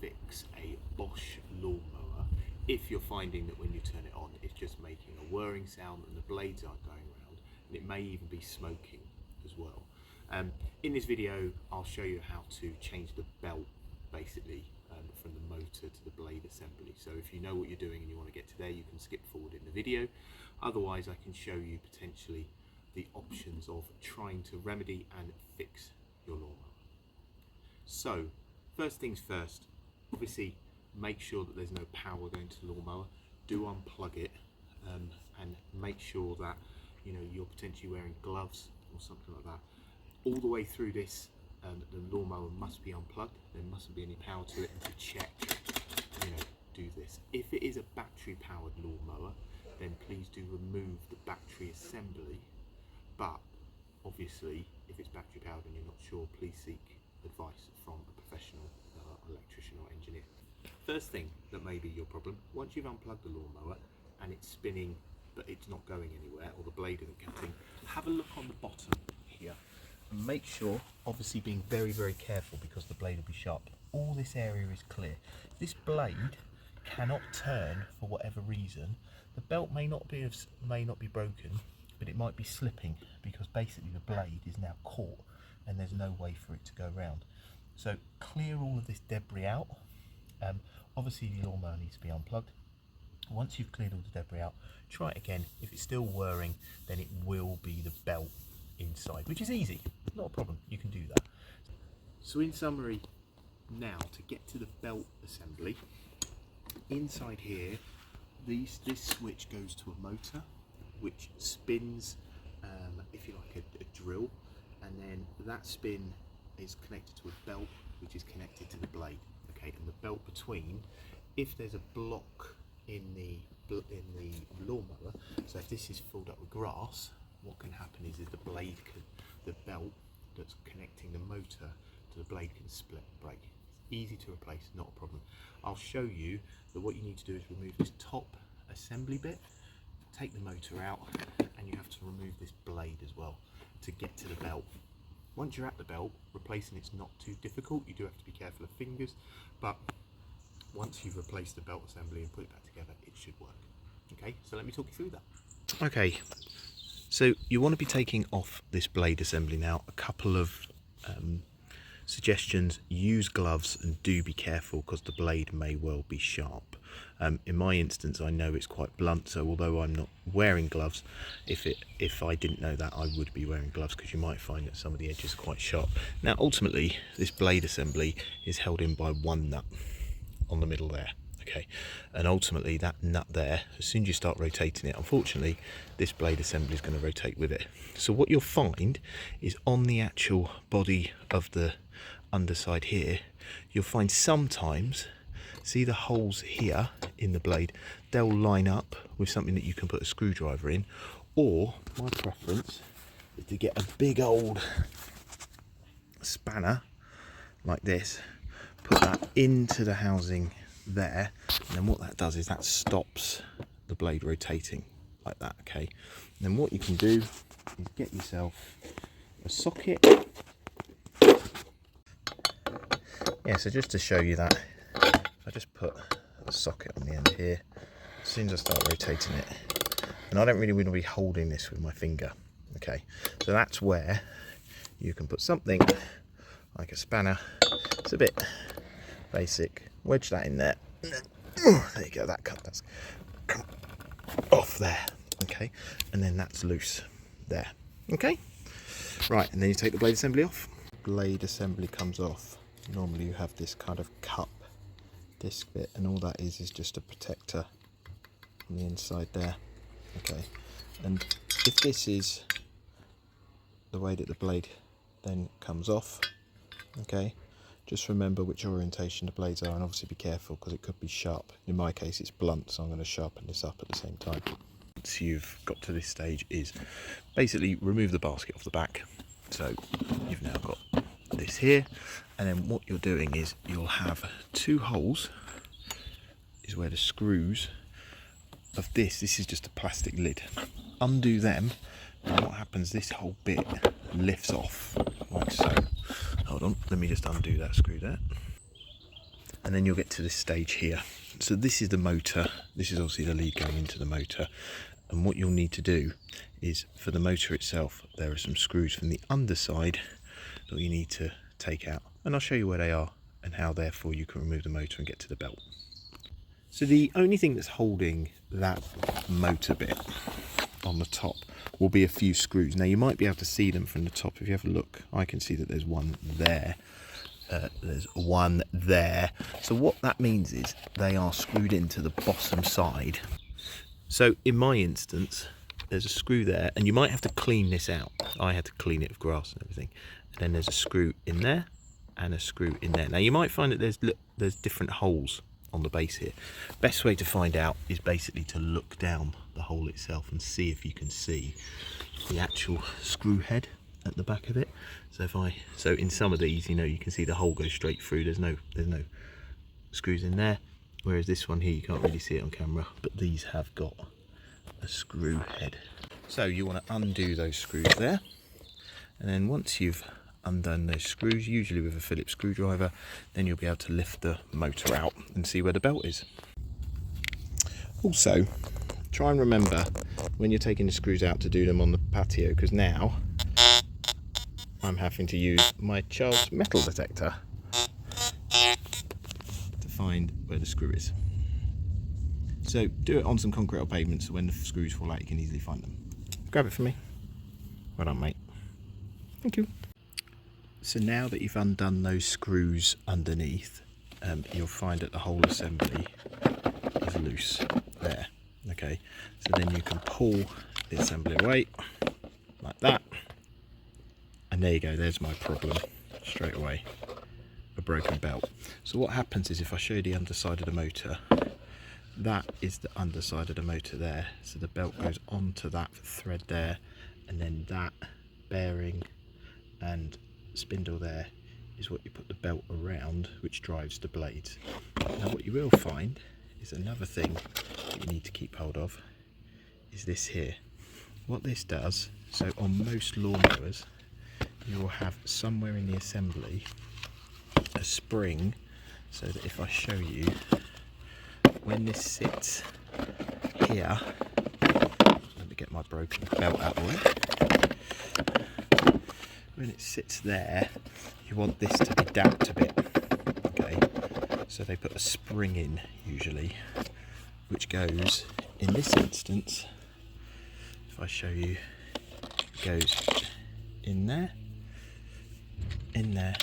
fix a Bosch lawnmower if you're finding that when you turn it on it's just making a whirring sound and the blades aren't going around, and it may even be smoking as well. In this video I'll show you how to change the belt basically from the motor to the blade assembly. So if you know what you're doing and you want to get to there, you can skip forward in the video. Otherwise I can show you potentially the options of trying to remedy and fix your lawnmower. So first things first, obviously make sure that there's no power going to the lawnmower. Do unplug it and make sure that you're potentially wearing gloves or something like that. All the way through this, the lawnmower must be unplugged. There mustn't be any power to it, and to check, do this. If it is a battery powered lawnmower, then please do remove the battery assembly. But obviously, if it's battery powered and you're not sure, please seek advice from a professional electrician or engineer. First thing that may be your problem, once you've unplugged the lawnmower and it's spinning but it's not going anywhere, or the blade isn't cutting, have a look on the bottom here and make sure, obviously being very, very careful because the blade will be sharp, all this area is clear. This blade cannot turn for whatever reason. The belt may not be broken, but it might be slipping because basically the blade is now caught and there's no way for it to go round. So clear all of this debris out. Obviously the lawnmower needs to be unplugged. Once you've cleared all the debris out, try it again. If it's still whirring, then it will be the belt inside, which is easy, not a problem, you can do that. So in summary, now to get to the belt assembly, inside here, this switch goes to a motor which spins, if you like, a drill, and then that spin is connected to a belt which is connected to the blade. Okay, and the belt between, if there's a block in the lawnmower, so if this is filled up with grass, what can happen is the belt that's connecting the motor to the blade can split, break. It's easy to replace, not a problem. I'll show you that what you need to do is remove this top assembly bit, take the motor out, and you have to remove this blade as well to get to the belt. Once you're at the belt, replacing it's not too difficult. You do have to be careful of fingers, but once you've replaced the belt assembly and put it back together, it should work. Okay, so let me talk you through that. Okay, so you want to be taking off this blade assembly now. A couple of suggestions: use gloves and do be careful because the blade may well be sharp. In my instance, I know it's quite blunt, so although I'm not wearing gloves, if I didn't know that, I would be wearing gloves because you might find that some of the edges are quite sharp. Now ultimately this blade assembly is held in by one nut on the middle there, okay, and ultimately that nut there, as soon as you start rotating it, unfortunately this blade assembly is going to rotate with it. So what you'll find is on the actual body of the underside here, you'll find sometimes, see the holes here in the blade, they'll line up with something that you can put a screwdriver in, or my preference is to get a big old spanner like this, put that into the housing there, and then what that does is that stops the blade rotating like that. Okay, and then what you can do is get yourself a socket. Yeah, so just to show you that, I just put a socket on the end here. As soon as I start rotating it, and I don't really want to be holding this with my finger, okay, so that's where you can put something like a spanner. It's a bit basic, wedge that in there, there you go, that's come off there, okay, and then that's loose there, okay, right, and then you take the blade assembly off. Blade assembly comes off. Normally you have this kind of cup disc bit, and all that is just a protector on the inside there, okay, and if this is the way that the blade then comes off, okay, just remember which orientation the blades are, and obviously be careful because it could be sharp. In my case it's blunt, so I'm going to sharpen this up at the same time. Once you've got to this stage is basically remove the basket off the back. So you've now got this here, and then what you're doing is you'll have two holes is where the screws of this is just a plastic lid. Undo them, and what happens, this whole bit lifts off like so. Hold on, let me just undo that screw there. and then you'll get to this stage here. So this is the motor. This is obviously the lead going into the motor. And what you'll need to do is, for the motor itself, there are some screws from the underside that you need to take out. And I'll show you where they are and how therefore you can remove the motor and get to the belt. So the only thing that's holding that motor bit on the top will be a few screws. Now you might be able to see them from the top. If you have a look, I can see that there's one there. There's one there. So what that means is they are screwed into the bottom side. So in my instance, there's a screw there, and you might have to clean this out. I had to clean it with grass and everything. And then there's a screw in there and a screw in there. Now you might find that there's different holes on the base here. Best way to find out is basically to look down the hole itself and see if you can see the actual screw head at the back of it. So in some of these, you know, you can see the hole goes straight through. There's no screws in there. Whereas this one here, you can't really see it on camera, but these have got a screw head. So you want to undo those screws there, and then once you've undone those screws, usually with a Phillips screwdriver, then you'll be able to lift the motor out and see where the belt is. Also, try and remember when you're taking the screws out to do them on the patio, because now I'm having to use my child's metal detector to find where the screw is. So do it on some concrete or pavement, so when the screws fall out you can easily find them. Grab it for me. Well done, mate. Thank you. So now that you've undone those screws underneath, you'll find that the whole assembly is loose there. Okay, so then you can pull the assembly away like that, and there you go. There's my problem straight away, a broken belt. So what happens is, if I show you the underside of the motor, that is the underside of the motor there. So the belt goes onto that thread there, and then that bearing and spindle there is what you put the belt around, which drives the blades. Now what you will find is another thing that you need to keep hold of is this here. What this does, so on most lawnmowers you will have somewhere in the assembly a spring, so that if I show you, when this sits here, let me get my broken belt out of the way. When it sits there, you want this to be damped a bit. Okay, so they put a spring in usually, which goes, in this instance, if I show you, it goes in there, in there,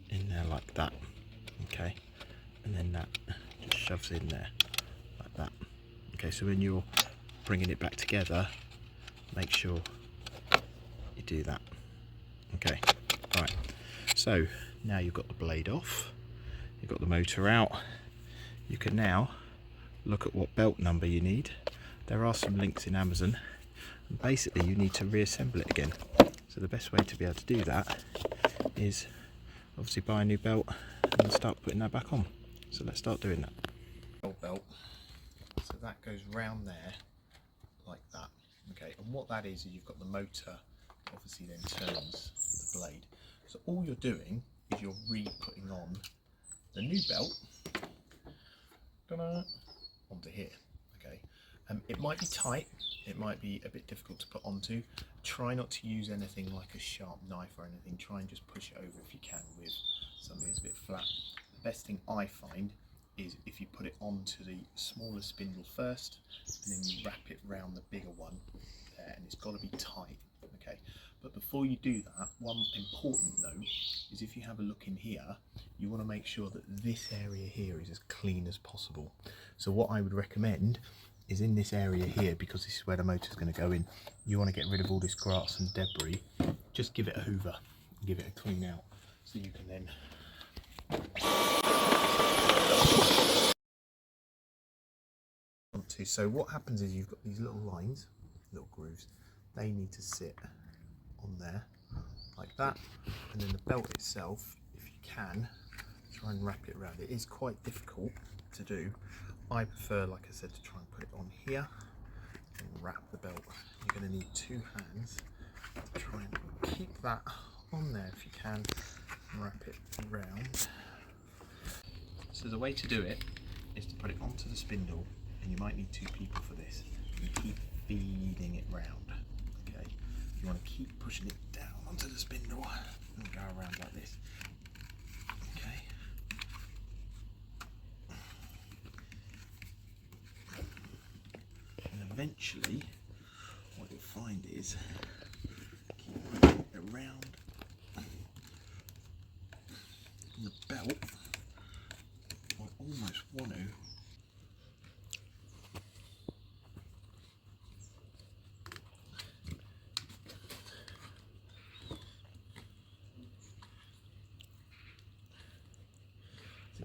in there like that. Okay, and then that just shoves in there like that. Okay, so when you're bringing it back together, make sure you do that. Okay, right, so now you've got the blade off, you've got the motor out, you can now look at what belt number you need. There are some links in Amazon, and basically you need to reassemble it again. So the best way to be able to do that is obviously buy a new belt and then start putting that back on. So let's start doing that. Old belt, so that goes round there like that. Okay, and what that is you've got the motor, obviously then turns the blade. So all you're doing is you're re-putting on the new belt onto here. Okay, it might be tight, it might be a bit difficult to put onto. Try not to use anything like a sharp knife or anything. Try and just push it over if you can with something that's a bit flat. The best thing I find is if you put it onto the smaller spindle first, and then you wrap it round the bigger one there, and it's got to be tight. Okay, but before you do that, one important note is, if you have a look in here, you want to make sure that this area here is as clean as possible. So what I would recommend is, in this area here, because this is where the motor is going to go in, you want to get rid of all this grass and debris. Just give it a hoover, give it a clean out, so you can then so what happens is, you've got these little lines, little grooves, they need to sit on there like that, and then the belt itself, if you can, try and wrap it around. It is quite difficult to do. I prefer, like I said, to try and put it on here and wrap the belt. You're going to need two hands to try and keep that on there if you can, and wrap it around. So the way to do it is to put it onto the spindle, and you might need 2 people for this, and keep feeding it round. Okay, you want to keep pushing it down onto the spindle and go around like this. Okay. And eventually, what you'll find is keep pushing it around the belt. I almost want to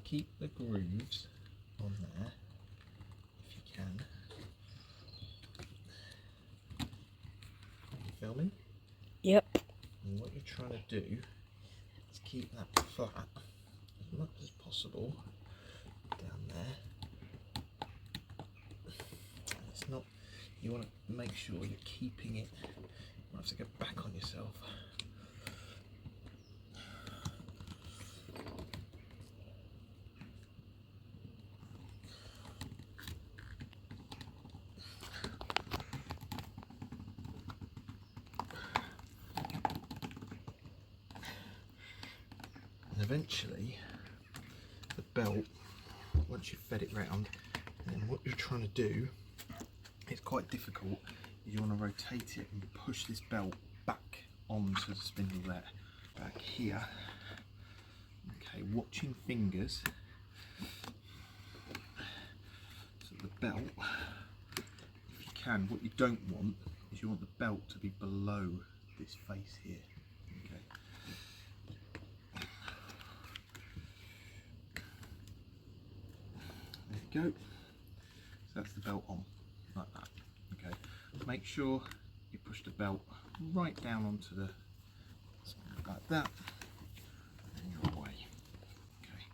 keep the grooves on there if you can. Are you filming? Yep. And what you're trying to do is keep that flat as much as possible down there. It's not, you want to make sure you're keeping it. You have to get back on yourself. And eventually the belt, once you've fed it round, and then what you're trying to do, it's quite difficult, you want to rotate it and push this belt back onto the spindle there, back here. Okay, watching fingers, so the belt, if you can, what you don't want is you want the belt to be below this face here. Okay. There you go. So that's the belt on, like that. Okay. Make sure you push the belt right down onto the, like that, and you're away. Okay.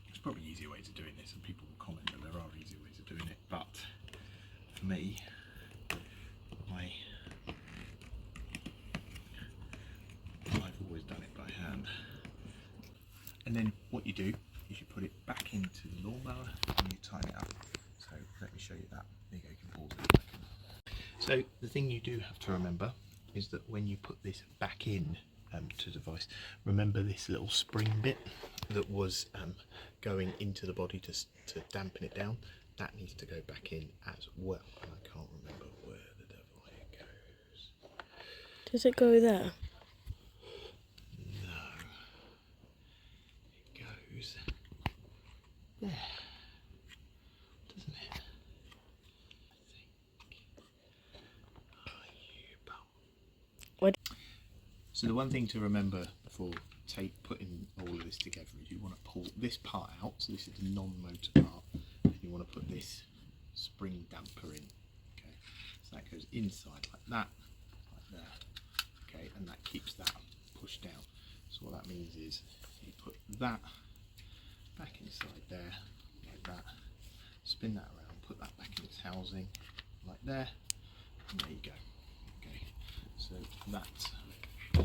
There's probably an easier way to doing this, and people will comment that there are easier ways of doing it, but for me, I've always done it by hand. And then what you do is you put it back into the lawnmower and you tighten it up. So let me show you that. There you go, you can pause it. So the thing you do have to remember is that when you put this back in to the device, remember this little spring bit that was going into the body to dampen it down, that needs to go back in as well. And I can't remember where the devil it goes. Does it go there? No. It goes there. Doesn't it? I think. Oh, you bum. What? So the one thing to remember before putting all of this together is you want to pull this part out, so this is the non-motor part, and you want to put this spring damper in. Okay, so that goes inside like that, like there. Okay, and that keeps that pushed down. So what that means is you put that back inside there, like that, spin that around, put that back in its housing, like there, and there you go. Okay, so that's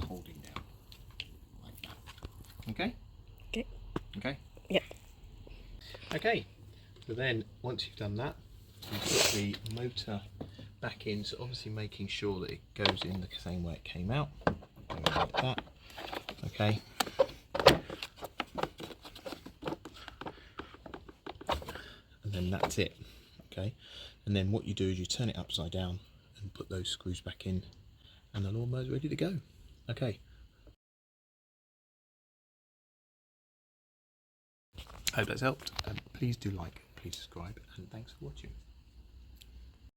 holding down like that. Okay? Okay. Okay? Yep. Okay, so then once you've done that, you put the motor back in, so obviously making sure that it goes in the same way it came out, going like that. Okay. And then that's it. Okay. And then what you do is you turn it upside down and put those screws back in, and the lawnmower's ready to go. Okay. I hope that's helped. Please do like, please subscribe, and thanks for watching.